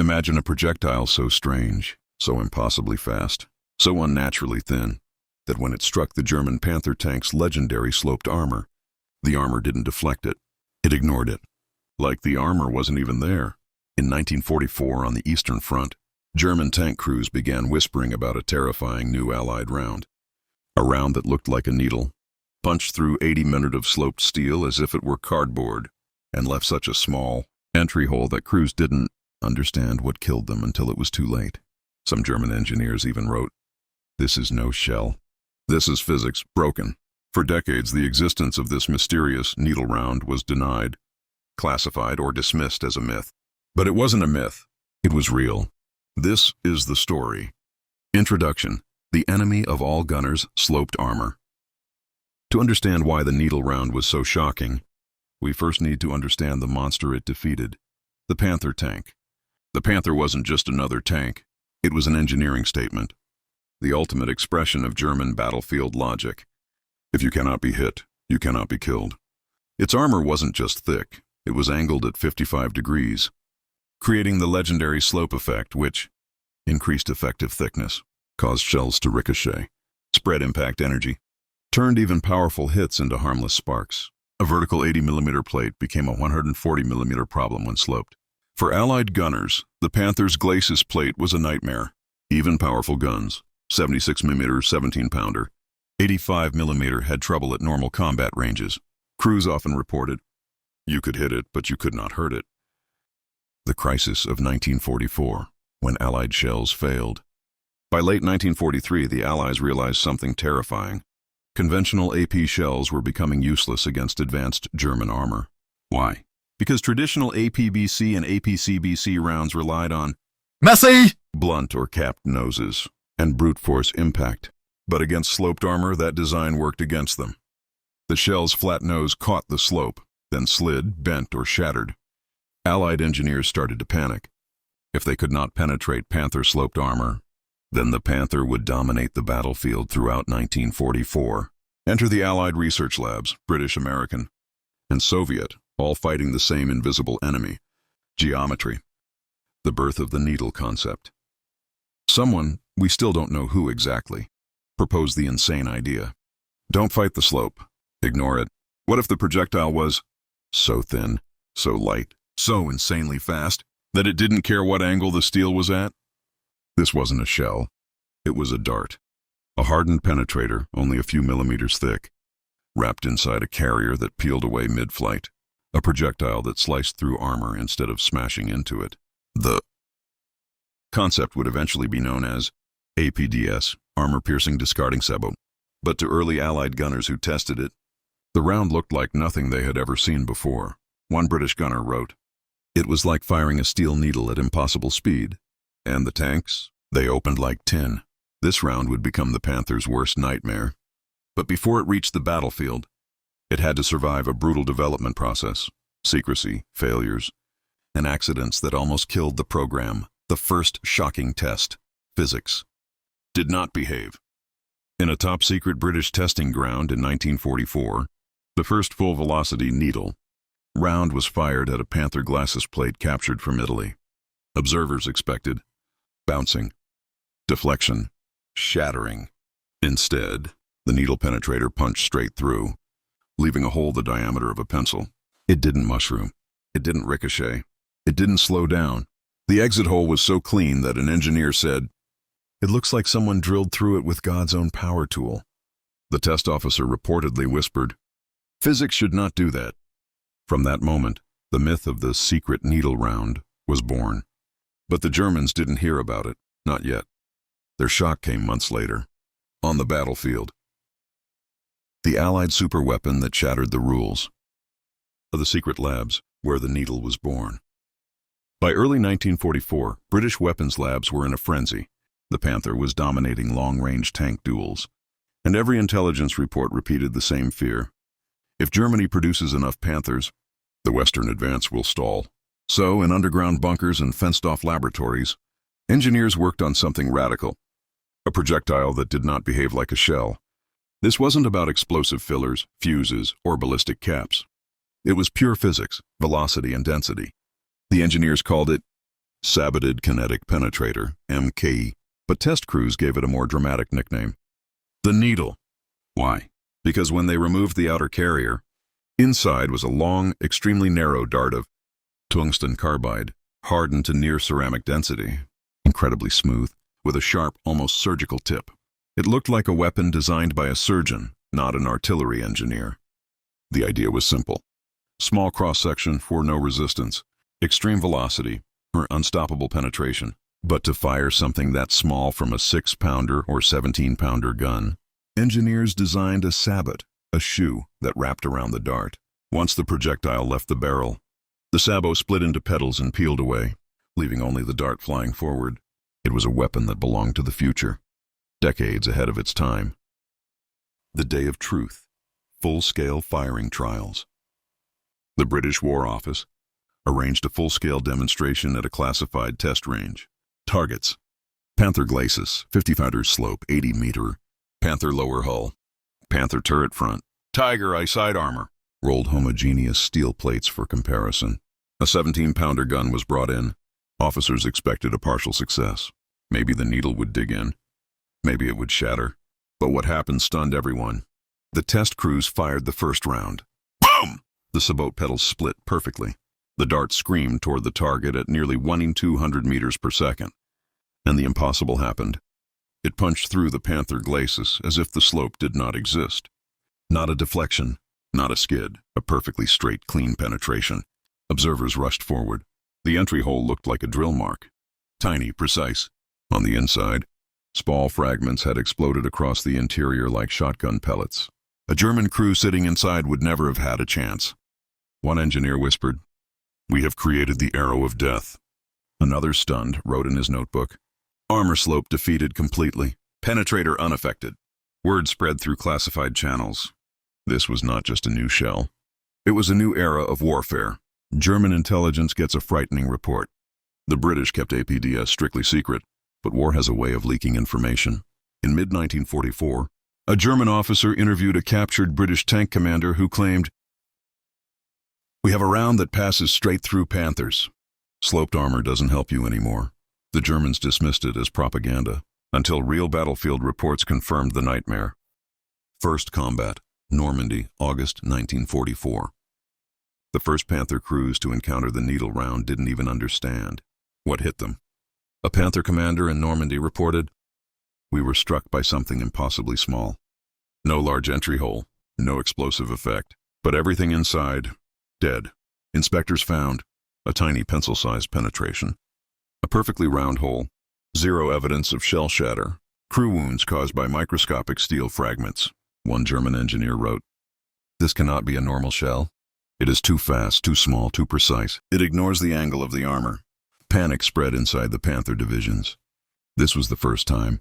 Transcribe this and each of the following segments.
Imagine a projectile so strange, so impossibly fast, so unnaturally thin, that when it struck the German Panther tank's legendary sloped armor, the armor didn't deflect it. It ignored it. Like the armor wasn't even there. In 1944, on the Eastern Front, German tank crews began whispering about a terrifying new Allied round. A round that looked like a needle, punched through 80 minutes of sloped steel as if it were cardboard, and left such a small entry hole that crews didn't understand what killed them until it was too late. Some German engineers even wrote, "This is no shell. This is physics broken." For decades, the existence of this mysterious needle round was denied, classified, or dismissed as a myth. But it wasn't a myth. It was real. This is the story. Introduction: the enemy of all gunners, sloped armor. To understand why the needle round was so shocking, we first need to understand the monster it defeated, the Panther tank. The Panther wasn't just another tank. It was an engineering statement, the ultimate expression of German battlefield logic. If you cannot be hit, you cannot be killed. Its armor wasn't just thick, it was angled at 55 degrees, creating the legendary slope effect which increased effective thickness, caused shells to ricochet, spread impact energy, turned even powerful hits into harmless sparks. A vertical 80mm plate became a 140mm problem when sloped. For Allied gunners, the Panther's glacis plate was a nightmare. Even powerful guns, 76mm 17-pounder, 85mm had trouble at normal combat ranges. Crews often reported, "You could hit it, but you could not hurt it." The crisis of 1944, when Allied shells failed. By late 1943, the Allies realized something terrifying. Conventional AP shells were becoming useless against advanced German armor. Why? Because traditional APBC and APCBC rounds relied on messy, blunt or capped noses and brute force impact. But against sloped armor, that design worked against them. The shell's flat nose caught the slope, then slid, bent, or shattered. Allied engineers started to panic. If they could not penetrate Panther sloped armor, then the Panther would dominate the battlefield throughout 1944. Enter the Allied research labs, British, American, and Soviet, all fighting the same invisible enemy, geometry. The birth of the needle concept. Someone, we still don't know who exactly, proposed the insane idea. Don't fight the slope. Ignore it. What if the projectile was so thin, so light, so insanely fast, that it didn't care what angle the steel was at? This wasn't a shell. It was a dart. A hardened penetrator, only a few millimeters thick, wrapped inside a carrier that peeled away mid-flight. A projectile that sliced through armor instead of smashing into it. The concept would eventually be known as APDS, armor-piercing discarding sabot. But to early Allied gunners who tested it, the round looked like nothing they had ever seen before. One British gunner wrote, "It was like firing a steel needle at impossible speed. And the tanks, they opened like tin." This round would become the Panther's worst nightmare. But before it reached the battlefield, it had to survive a brutal development process, secrecy, failures, and accidents that almost killed the program. The first shocking test, physics, did not behave. In a top-secret British testing ground in 1944, the first full-velocity needle round was fired at a Panther glacis plate captured from Italy. Observers expected bouncing, deflection, shattering. Instead, the needle penetrator punched straight through, leaving a hole the diameter of a pencil. It didn't mushroom. It didn't ricochet. It didn't slow down. The exit hole was so clean that an engineer said, "It looks like someone drilled through it with God's own power tool." The test officer reportedly whispered, "Physics should not do that." From that moment, the myth of the secret needle round was born. But the Germans didn't hear about it, not yet. Their shock came months later, on the battlefield. The Allied superweapon that shattered the rules. The secret labs where the needle was born. By early 1944, British weapons labs were in a frenzy. The Panther was dominating long-range tank duels, and every intelligence report repeated the same fear. If Germany produces enough Panthers, the Western advance will stall. So, in underground bunkers and fenced-off laboratories, engineers worked on something radical, a projectile that did not behave like a shell. This wasn't about explosive fillers, fuses, or ballistic caps. It was pure physics, velocity and density. The engineers called it Saboted Kinetic Penetrator, MKE, but test crews gave it a more dramatic nickname. The Needle. Why? Because when they removed the outer carrier, inside was a long, extremely narrow dart of tungsten carbide, hardened to near ceramic density, incredibly smooth, with a sharp, almost surgical tip. It looked like a weapon designed by a surgeon, not an artillery engineer. The idea was simple. Small cross-section for no resistance, extreme velocity, or unstoppable penetration. But to fire something that small from a 6-pounder or 17-pounder gun, engineers designed a sabot, a shoe that wrapped around the dart. Once the projectile left the barrel, the sabot split into petals and peeled away, leaving only the dart flying forward. It was a weapon that belonged to the future, decades ahead of its time. The Day of Truth. Full-scale firing trials. The British War Office arranged a full-scale demonstration at a classified test range. Targets: Panther glacis, 50-pounder slope, 80-meter. Panther lower hull. Panther turret front. Tiger eyesight armor. Rolled homogeneous steel plates for comparison. A 17-pounder gun was brought in. Officers expected a partial success. Maybe the needle would dig in. Maybe it would shatter. But what happened stunned everyone. The test crews fired the first round. Boom! The sabot petals split perfectly. The dart screamed toward the target at nearly 1,200 meters per second. And the impossible happened. It punched through the Panther glacis as if the slope did not exist. Not a deflection, not a skid, a perfectly straight, clean penetration. Observers rushed forward. The entry hole looked like a drill mark. Tiny, precise. On the inside, small fragments had exploded across the interior like shotgun pellets. A German crew sitting inside would never have had a chance. One engineer whispered, "We have created the arrow of death." Another, stunned, wrote in his notebook, "Armor slope defeated completely. Penetrator unaffected." Word spread through classified channels. This was not just a new shell. It was a new era of warfare. German intelligence gets a frightening report. The British kept APDS strictly secret, but war has a way of leaking information. In mid-1944, a German officer interviewed a captured British tank commander who claimed, "We have a round that passes straight through Panthers. Sloped armor doesn't help you anymore." The Germans dismissed it as propaganda, until real battlefield reports confirmed the nightmare. First combat, Normandy, August 1944. The first Panther crews to encounter the needle round didn't even understand what hit them. A Panther commander in Normandy reported, "We were struck by something impossibly small. No large entry hole, no explosive effect, but everything inside, dead. Inspectors found a tiny pencil-sized penetration. A perfectly round hole, zero evidence of shell shatter, crew wounds caused by microscopic steel fragments." One German engineer wrote, "This cannot be a normal shell. It is too fast, too small, too precise. It ignores the angle of the armor." Panic spread inside the Panther divisions. This was the first time.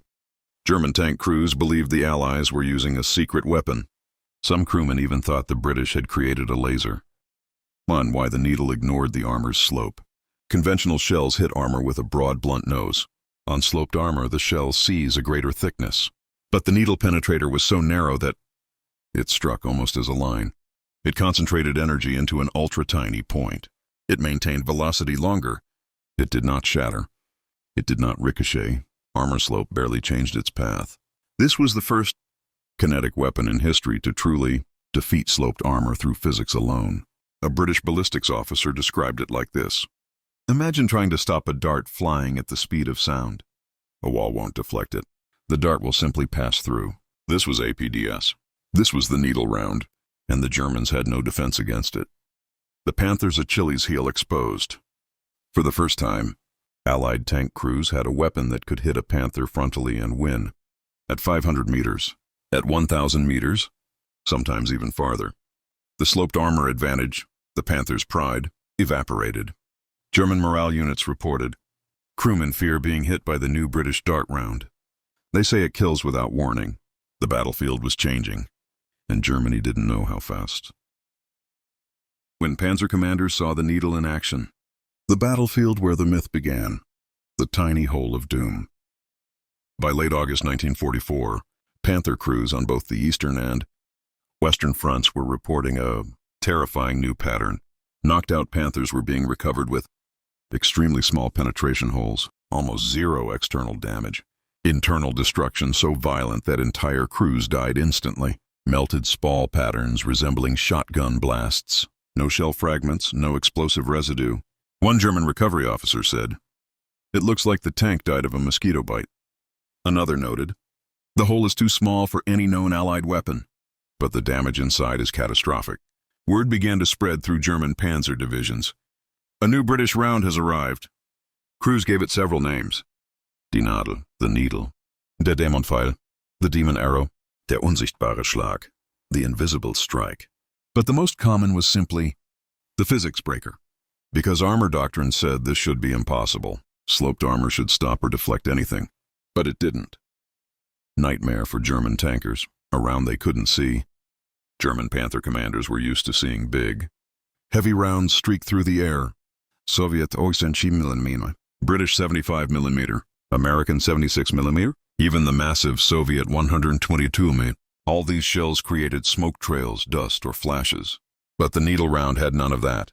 German tank crews believed the Allies were using a secret weapon. Some crewmen even thought the British had created a laser. On why the needle ignored the armor's slope. Conventional shells hit armor with a broad, blunt nose. On sloped armor, the shell sees a greater thickness. But the needle penetrator was so narrow that it struck almost as a line. It concentrated energy into an ultra-tiny point. It maintained velocity longer. It did not shatter. It did not ricochet. Armor slope barely changed its path. This was the first kinetic weapon in history to truly defeat sloped armor through physics alone. A British ballistics officer described it like this: "Imagine trying to stop a dart flying at the speed of sound. A wall won't deflect it. The dart will simply pass through." This was APDS. This was the needle round, and the Germans had no defense against it. The Panther's Achilles heel exposed. For the first time, Allied tank crews had a weapon that could hit a Panther frontally and win. At 500 meters, at 1,000 meters, sometimes even farther. The sloped armor advantage, the Panther's pride, evaporated. German morale units reported, "Crewmen fear being hit by the new British dart round. They say it kills without warning." The battlefield was changing, and Germany didn't know how fast. When Panzer commanders saw the needle in action, the battlefield where the myth began, the tiny hole of doom. By late August 1944, Panther crews on both the eastern and western fronts were reporting a terrifying new pattern. Knocked out Panthers were being recovered with Extremely small penetration holes, almost zero external damage. Internal destruction so violent that entire crews died instantly. Melted spall patterns resembling shotgun blasts. No shell fragments, no explosive residue. One German recovery officer said, "It looks like the tank died of a mosquito bite." Another noted, "The hole is too small for any known Allied weapon." But the damage inside is catastrophic. Word began to spread through German panzer divisions. "A new British round has arrived." Crews gave it several names. Die Nadel, the needle. Der Dämonpfeil, the demon arrow. Der unsichtbare Schlag, the invisible strike. But the most common was simply the physics breaker. Because armor doctrine said this should be impossible. Sloped armor should stop or deflect anything. But it didn't. Nightmare for German tankers. Around they couldn't see. German Panther commanders were used to seeing big. Heavy rounds streaked through the air. Soviet 80 mm, British 75 mm, American 76 mm, even the massive Soviet 122 mm. All these shells created smoke trails, dust, or flashes. But the needle round had none of that.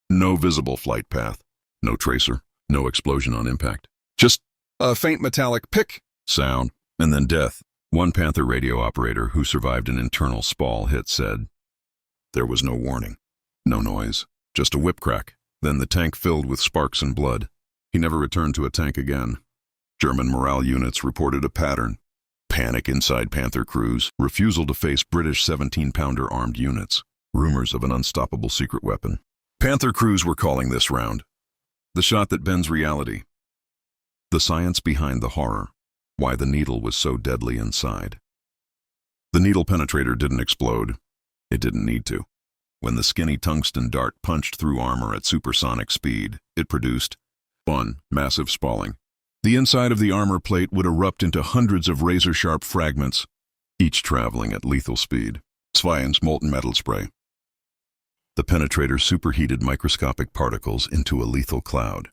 No visible flight path, no tracer, no explosion on impact. Just a faint metallic pick sound, and then death. One Panther radio operator who survived an internal spall hit said, "There was no warning, no noise, just a whip crack. Then the tank filled with sparks and blood." He never returned to a tank again. German morale units reported a pattern. Panic inside Panther crews, refusal to face British 17-pounder armed units, rumors of an unstoppable secret weapon. Panther crews were calling this round the shot that bends reality. The science behind the horror, why the needle was so deadly inside. The needle penetrator didn't explode. It didn't need to. When the skinny tungsten dart punched through armor at supersonic speed, it produced one massive spalling. The inside of the armor plate would erupt into hundreds of razor-sharp fragments, each traveling at lethal speed. 2 molten metal spray. The penetrator superheated microscopic particles into a lethal cloud.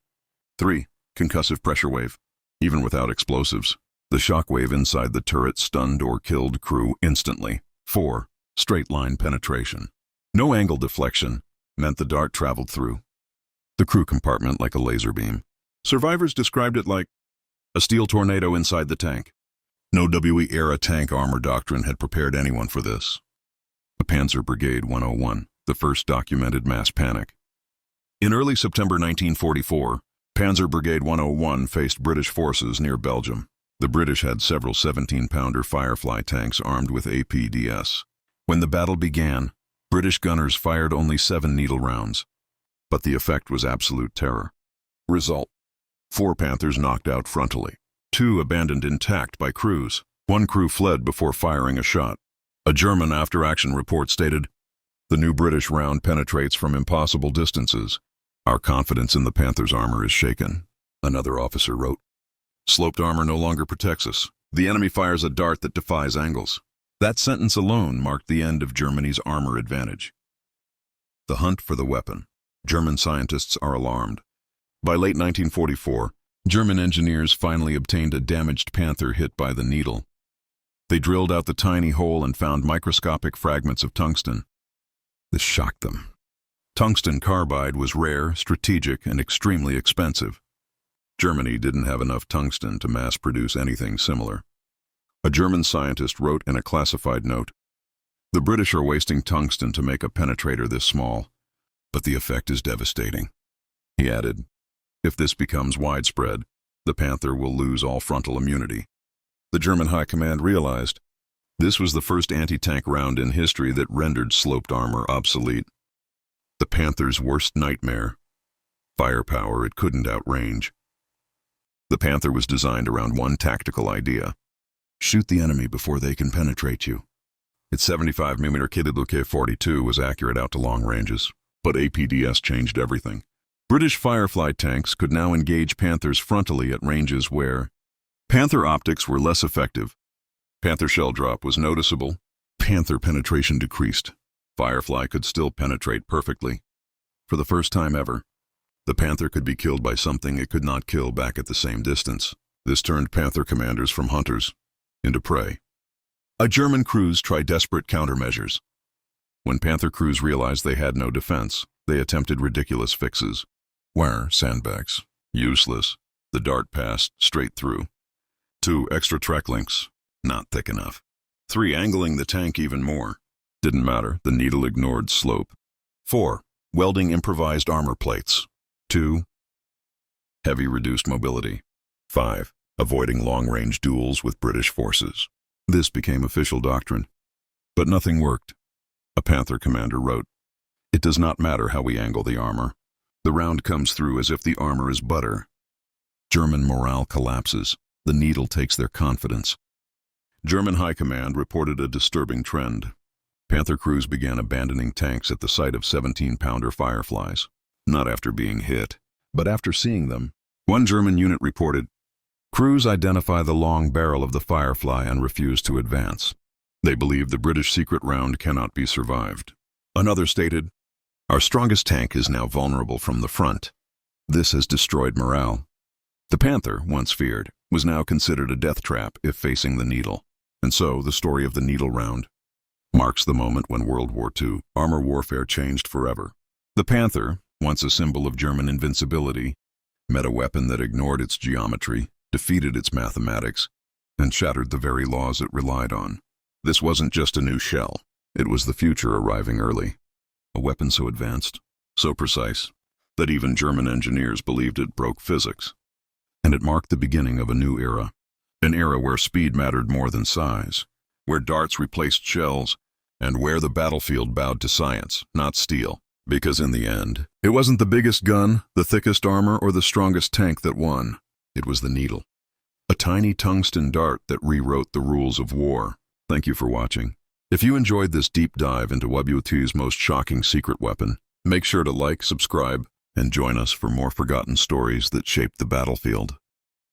3 concussive pressure wave. Even without explosives, the shock wave inside the turret stunned or killed crew instantly. 4 straight-line penetration. No angle deflection meant the dart traveled through the crew compartment like a laser beam. Survivors described it like a steel tornado inside the tank. No WWII-era tank armor doctrine had prepared anyone for this. The Panzer Brigade 101, the first documented mass panic. In early September 1944, Panzer Brigade 101 faced British forces near Belgium. The British had several 17-pounder Firefly tanks armed with APDS. When the battle began, British gunners fired only 7 needle rounds, but the effect was absolute terror. Result: 4 Panthers knocked out frontally, 2 abandoned intact by crews. 1 crew fled before firing a shot. A German after-action report stated, "The new British round penetrates from impossible distances. Our confidence in the Panther's armor is shaken." Another officer wrote, "Sloped armor no longer protects us. The enemy fires a dart that defies angles." That sentence alone marked the end of Germany's armor advantage. The hunt for the weapon. German scientists are alarmed. By late 1944, German engineers finally obtained a damaged Panther hit by the needle. They drilled out the tiny hole and found microscopic fragments of tungsten. This shocked them. Tungsten carbide was rare, strategic, and extremely expensive. Germany didn't have enough tungsten to mass-produce anything similar. A German scientist wrote in a classified note, "The British are wasting tungsten to make a penetrator this small, but the effect is devastating." He added, "If this becomes widespread, the Panther will lose all frontal immunity." The German High Command realized this was the first anti-tank round in history that rendered sloped armor obsolete. The Panther's worst nightmare: firepower it couldn't outrange. The Panther was designed around one tactical idea: shoot the enemy before they can penetrate you. Its 75mm kitted K-42 was accurate out to long ranges, but APDS changed everything. British Firefly tanks could now engage Panthers frontally at ranges where Panther optics were less effective. Panther shell drop was noticeable. Panther penetration decreased. Firefly could still penetrate perfectly. For the first time ever, the Panther could be killed by something it could not kill back at the same distance. This turned Panther commanders from hunters into prey. A German crews tried desperate countermeasures. When Panther crews realized they had no defense, they attempted ridiculous fixes. Wire sandbags. Useless. The dart passed straight through. 2 extra track links. Not thick enough. 3 angling the tank even more. Didn't matter, the needle ignored slope. 4 welding improvised armor plates. 2 heavy reduced mobility. 5 avoiding long-range duels with British forces. This became official doctrine. But nothing worked. A Panther commander wrote, "It does not matter how we angle the armor. The round comes through as if the armor is butter." German morale collapses. The needle takes their confidence. German High Command reported a disturbing trend. Panther crews began abandoning tanks at the sight of 17-pounder Fireflies. Not after being hit, but after seeing them. One German unit reported, "Crews identify the long barrel of the Firefly and refuse to advance. They believe the British secret round cannot be survived." Another stated, "Our strongest tank is now vulnerable from the front. This has destroyed morale." The Panther, once feared, was now considered a death trap if facing the needle. And so, the story of the needle round marks the moment when World War II armor warfare changed forever. The Panther, once a symbol of German invincibility, met a weapon that ignored its geometry, defeated its mathematics, and shattered the very laws it relied on. This wasn't just a new shell. It was the future arriving early. A weapon so advanced, so precise, that even German engineers believed it broke physics. And it marked the beginning of a new era. An era where speed mattered more than size, where darts replaced shells, and where the battlefield bowed to science, not steel. Because in the end, it wasn't the biggest gun, the thickest armor, or the strongest tank that won. It was the needle. A tiny tungsten dart that rewrote the rules of war. Thank you for watching. If you enjoyed this deep dive into WWII's most shocking secret weapon, make sure to like, subscribe, and join us for more forgotten stories that shaped the battlefield.